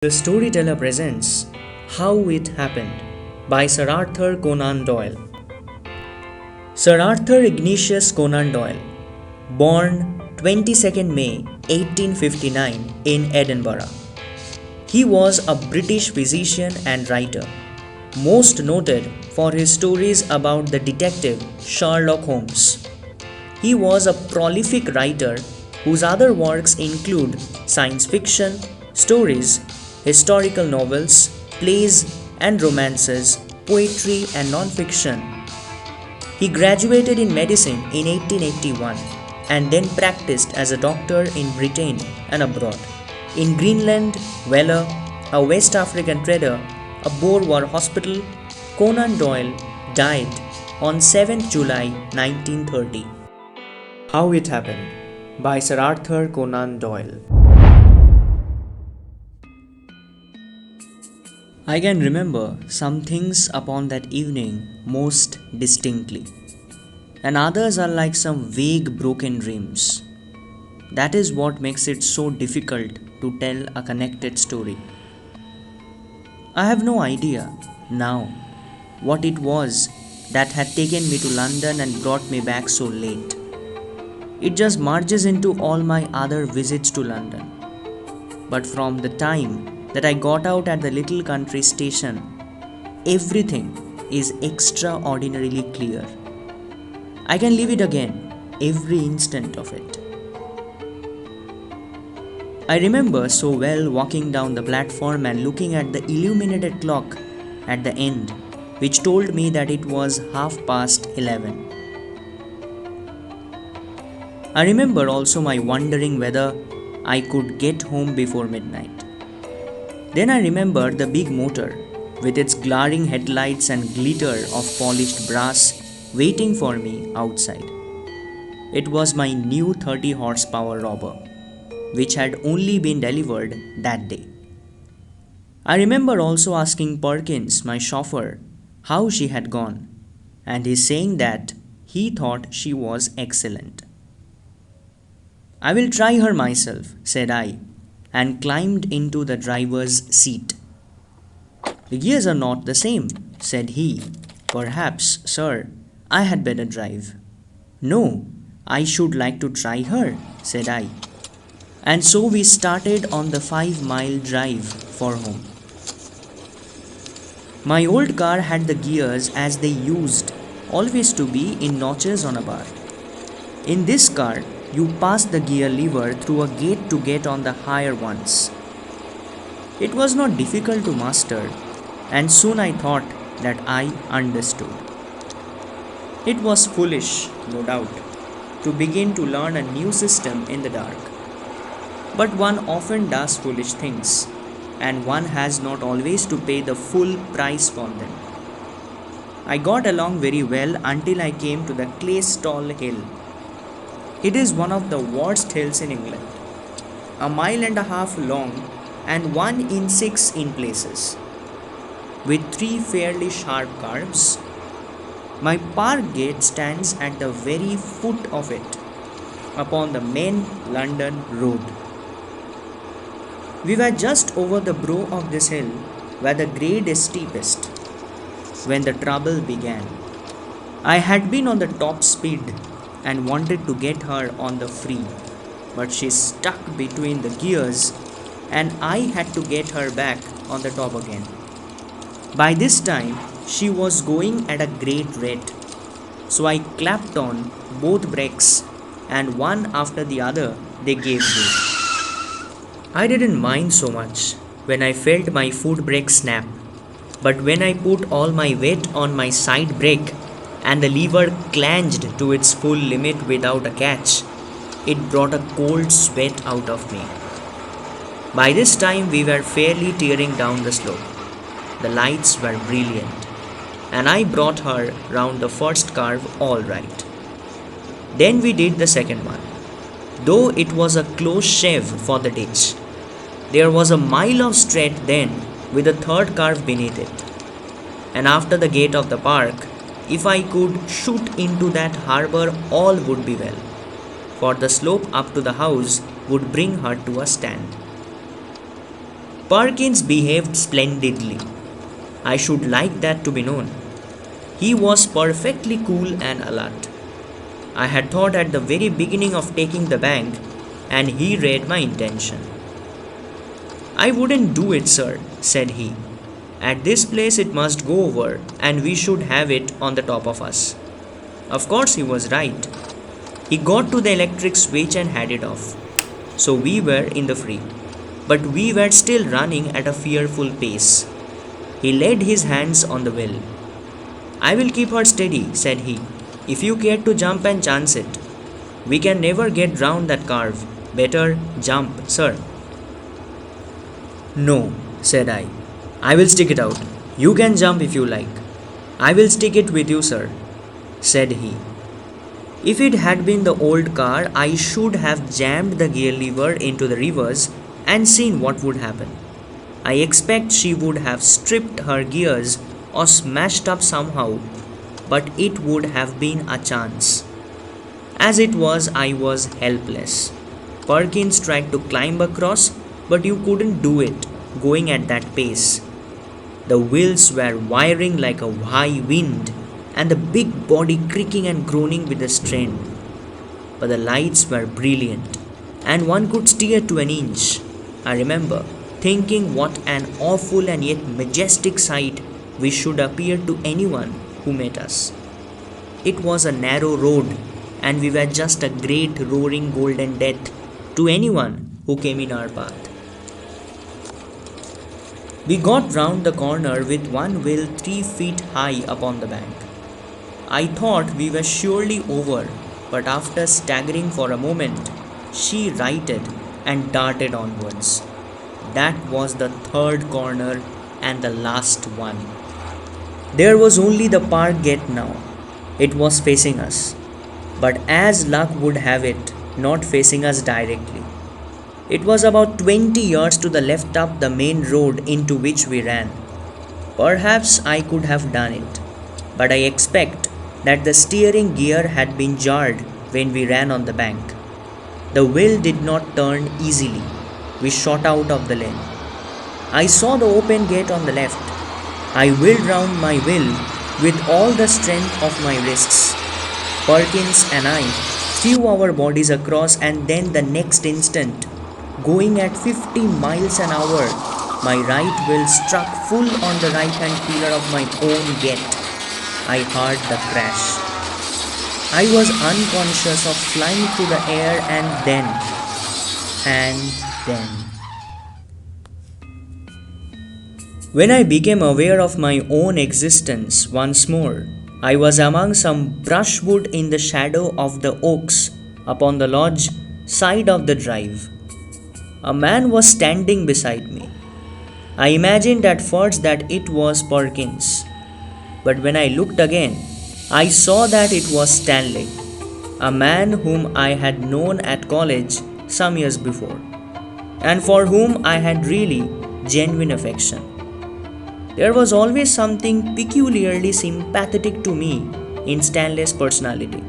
The Storyteller presents How It Happened by Sir Arthur Conan Doyle. Sir Arthur Ignatius Conan Doyle, born 22nd May 1859 in Edinburgh. He was a British physician and writer, most noted for his stories about the detective Sherlock Holmes. He was a prolific writer whose other works include science fiction, stories, historical novels, plays and romances, poetry and non-fiction. He graduated in medicine in 1881 and then practiced as a doctor in Britain and abroad. In Greenland, Vella, a West African trader, a Boer War hospital, Conan Doyle died on 7th July 1930. How It Happened by Sir Arthur Conan Doyle. I can remember some things upon that evening most distinctly, and others are like some vague broken dreams. That is what makes it so difficult to tell a connected story. I have no idea now what it was that had taken me to London and brought me back so late. It just merges into all my other visits to London. But from the time that I got out at the little country station, everything is extraordinarily clear. I can live it again, every instant of it. I remember so well walking down the platform and looking at the illuminated clock at the end, which told me that it was 11:30. I remember also my wondering whether I could get home before midnight. Then I remembered the big motor with its glaring headlights and glitter of polished brass waiting for me outside. It was my new 30 horsepower robber, which had only been delivered that day. I remember also asking Perkins, my chauffeur, how she had gone, and he saying that he thought she was excellent. I will try her myself, said I, and climbed into the driver's seat. The gears are not the same, said he. Perhaps, sir, I had better drive. No, I should like to try her, said I. And so we started on the 5-mile drive for home. My old car had the gears as they used always to be in notches on a bar. In this car, you pass the gear lever through a gate to get on the higher ones. It was not difficult to master, and soon I thought that I understood. It was foolish, no doubt, to begin to learn a new system in the dark. But one often does foolish things, and one has not always to pay the full price for them. I got along very well until I came to the Claystall Hill. It is one of the worst hills in England, 1.5 miles long and 1 in 6 in places, with 3 fairly sharp curves. My park gate stands at the very foot of it, upon the main London road. We were just over the brow of this hill, where the grade is steepest, when the trouble began. I had been on the top speed and wanted to get her on the free, but she stuck between the gears and I had to get her back on the top again. By this time, she was going at a great rate, so I clapped on both brakes and one after the other they gave way. I didn't mind so much when I felt my foot brake snap, but when I put all my weight on my side brake and the lever clanged to its full limit without a catch, it brought a cold sweat out of me. By this time we were fairly tearing down the slope. The lights were brilliant, and I brought her round the first curve all right. Then we did the second one, though it was a close shave for the ditch. There was a mile of straight then, with a third curve beneath it. And after the gate of the park, if I could shoot into that harbour, all would be well, for the slope up to the house would bring her to a stand. Perkins behaved splendidly. I should like that to be known. He was perfectly cool and alert. I had thought at the very beginning of taking the bank, and he read my intention. I wouldn't do it, sir, said he. At this place it must go over, and we should have it on the top of us. Of course, he was right. He got to the electric switch and had it off. So we were in the free. But we were still running at a fearful pace. He laid his hands on the wheel. I will keep her steady, said he, if you care to jump and chance it. We can never get round that curve. Better jump, sir. No, said I. I will stick it out. You can jump if you like. I will stick it with you, sir, said he. If it had been the old car, I should have jammed the gear lever into the reverse and seen what would happen. I expect she would have stripped her gears or smashed up somehow, but it would have been a chance. As it was, I was helpless. Perkins tried to climb across, but you couldn't do it, going at that pace. The wheels were whirring like a high wind, and the big body creaking and groaning with the strain. But the lights were brilliant, and one could steer to an inch. I remember thinking what an awful and yet majestic sight we should appear to anyone who met us. It was a narrow road, and we were just a great roaring golden death to anyone who came in our path. We got round the corner with one wheel 3 feet high upon the bank. I thought we were surely over, but after staggering for a moment, she righted and darted onwards. That was the third corner and the last one. There was only the park gate now. It was facing us, but as luck would have it, not facing us directly. It was about 20 yards to the left up the main road into which we ran. Perhaps I could have done it, but I expect that the steering gear had been jarred when we ran on the bank. The wheel did not turn easily. We shot out of the lane. I saw the open gate on the left. I wheeled round my wheel with all the strength of my wrists. Perkins and I threw our bodies across, and then the next instant, going at 50 miles an hour, my right wheel struck full on the right-hand pillar of my own gate. I heard the crash. I was unconscious of flying through the air, and then. When I became aware of my own existence once more, I was among some brushwood in the shadow of the oaks upon the lodge side of the drive. A man was standing beside me. I imagined at first that it was Perkins, but when I looked again, I saw that it was Stanley, a man whom I had known at college some years before, and for whom I had really genuine affection. There was always something peculiarly sympathetic to me in Stanley's personality,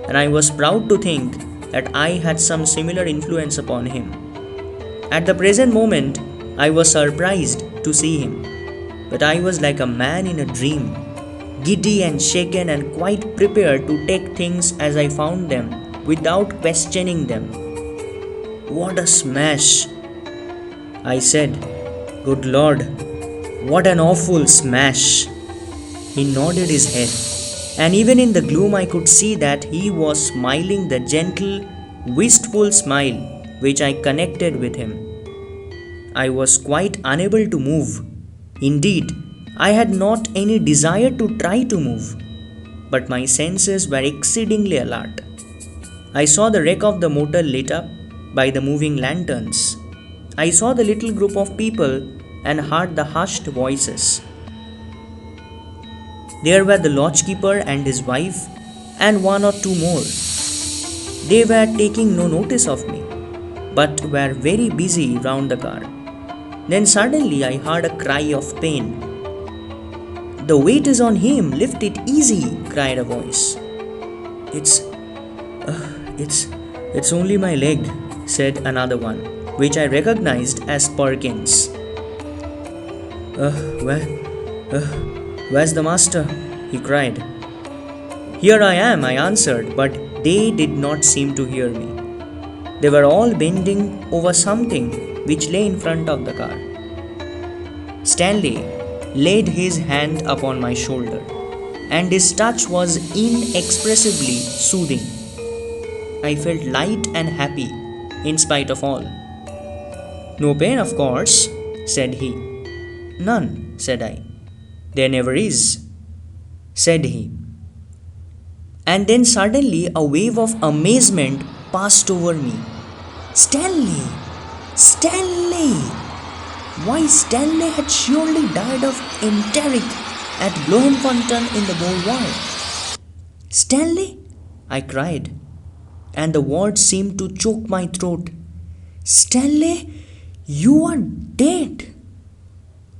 and I was proud to think that I had some similar influence upon him. At the present moment, I was surprised to see him, but I was like a man in a dream, giddy and shaken and quite prepared to take things as I found them without questioning them. "What a smash!" I said. "Good Lord, what an awful smash!" He nodded his head, and even in the gloom I could see that he was smiling the gentle, wistful smile which I connected with him. I was quite unable to move. Indeed, I had not any desire to try to move, but my senses were exceedingly alert. I saw the wreck of the motor lit up by the moving lanterns. I saw the little group of people and heard the hushed voices. There were the lodgekeeper and his wife and one or two more. They were taking no notice of me, but were very busy round the car. Then suddenly I heard a cry of pain. "The weight is on him, lift it easy," cried a voice. It's only my leg," said another one, which I recognized as Perkins. Where, uh, where's the master? He cried. Here I am, I answered, but they did not seem to hear me. They were all bending over something which lay in front of the car. Stanley laid his hand upon my shoulder, and his touch was inexpressibly soothing. I felt light and happy in spite of all. No pain, of course, said he. None, said I. There never is, said he. And then suddenly a wave of amazement passed over me. Stanley! Stanley! Why, Stanley had surely died of enteric at Bloemfontein in the Boer War. Stanley? I cried, and the words seemed to choke my throat. Stanley, you are dead.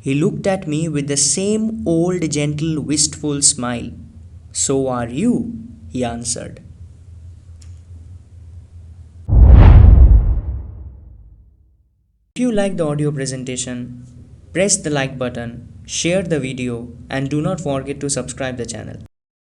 He looked at me with the same old, gentle, wistful smile. So are you, he answered. If you like the audio presentation, press the like button, share the video, and do not forget to subscribe the channel.